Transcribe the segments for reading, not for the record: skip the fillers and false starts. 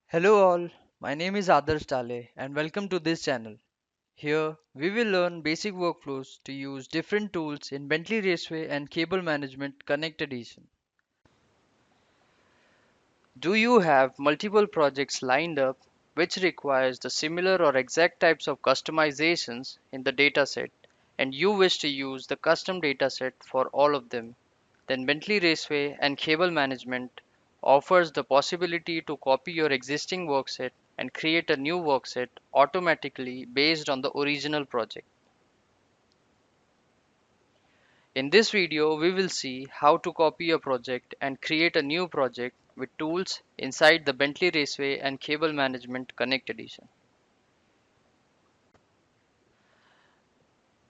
Hello all, my name is Adarsh Dale and welcome to this channel. Here we will learn basic workflows to use different tools in Bentley Raceway and Cable Management Connect Edition. Do you have multiple projects lined up which requires the similar or exact types of customizations in the dataset and you wish to use the custom dataset for all of them? Then Bentley Raceway and Cable Management offers the possibility to copy your existing workset and create a new workset automatically based on the original project. In this video, we will see how to copy a project and create a new project with tools inside the Bentley Raceway and Cable Management Connect Edition.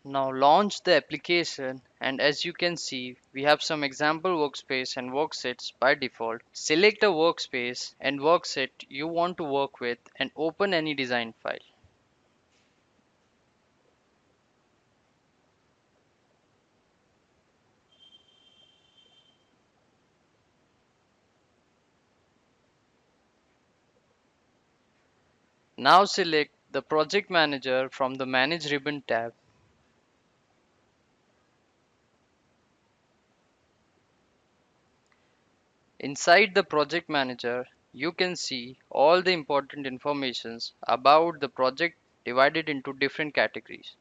Now launch the application and as you can see we have some example workspace and worksets by default. Select a workspace and workset you want to work with and open any design file. Now select the project manager from the manage ribbon tab. Inside the project manager you can see all the important informations about the project divided into different categories.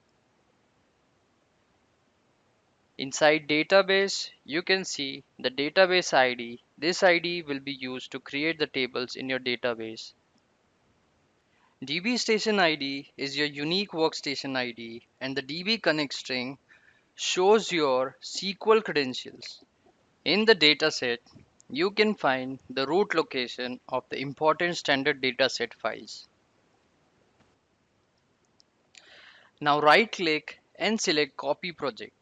Inside database, you can see the database ID. This ID will be used to create the tables in your database. DB station ID is your unique workstation ID and the DB connect string shows your SQL credentials. In the dataset, you can find the root location of the important standard dataset files. Now right click and select copy project.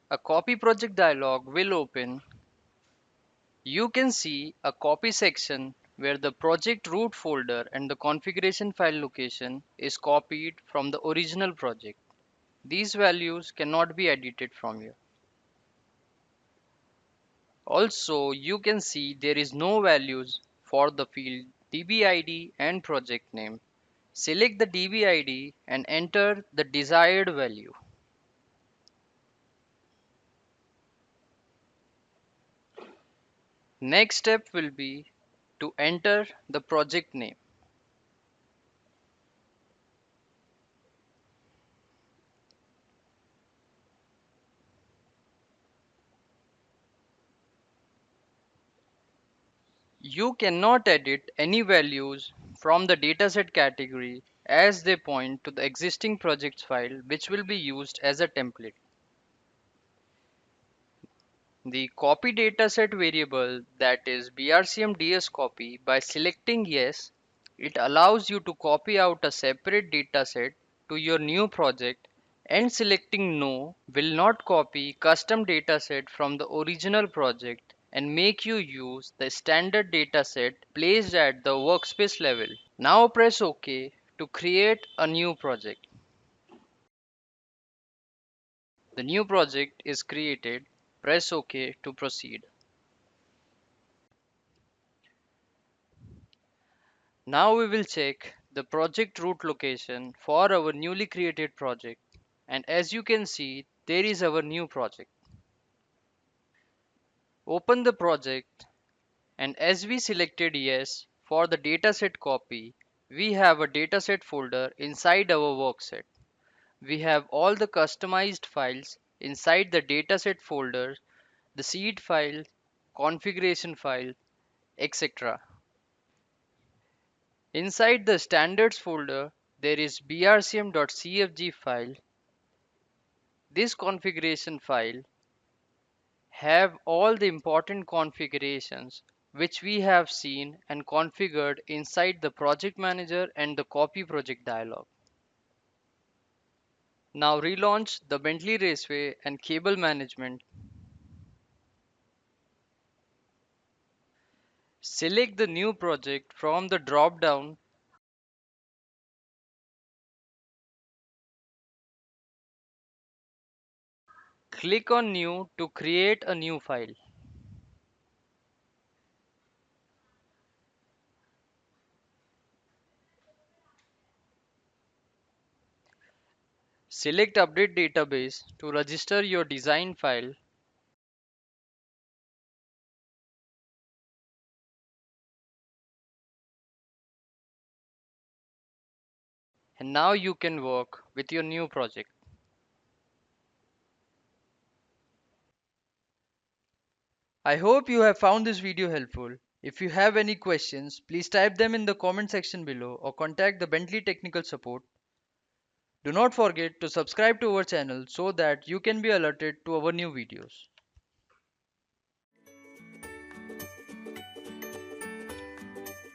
A copy project dialog will open. You can see a copy section where the project root folder and the configuration file location is copied from the original project. These values cannot be edited from here. Also, you can see there is no values for the field DBID and project name. Select the DBID and enter the desired value. Next step will be to enter the project name. You cannot edit any values from the dataset category as they point to the existing projects file which will be used as a template. The copy dataset variable, that is brcm_ds_copy, by selecting yes, it allows you to copy out a separate dataset to your new project, and selecting no will not copy custom dataset from the original project and make you use the standard dataset placed at the workspace level. Now press OK to create a new project. The new project is created. Press OK to proceed. Now we will check the project root location for our newly created project, and as you can see there is our new project. Open the project and as we selected yes for the dataset copy, we have a dataset folder inside our workset. We have all the customized files inside the dataset folder, the seed file, configuration file, etc. Inside the standards folder, there is brcm.cfg file. This configuration file have all the important configurations which we have seen and configured inside the project manager and the copy project dialog. Now relaunch the Bentley Raceway and Cable Management. Select the new project from the drop down. Click on New to create a new file. Select Update Database to register your design file, and now you can work with your new project. I hope you have found this video helpful. If you have any questions, please type them in the comment section below or contact the Bentley Technical Support. Do not forget to subscribe to our channel so that you can be alerted to our new videos.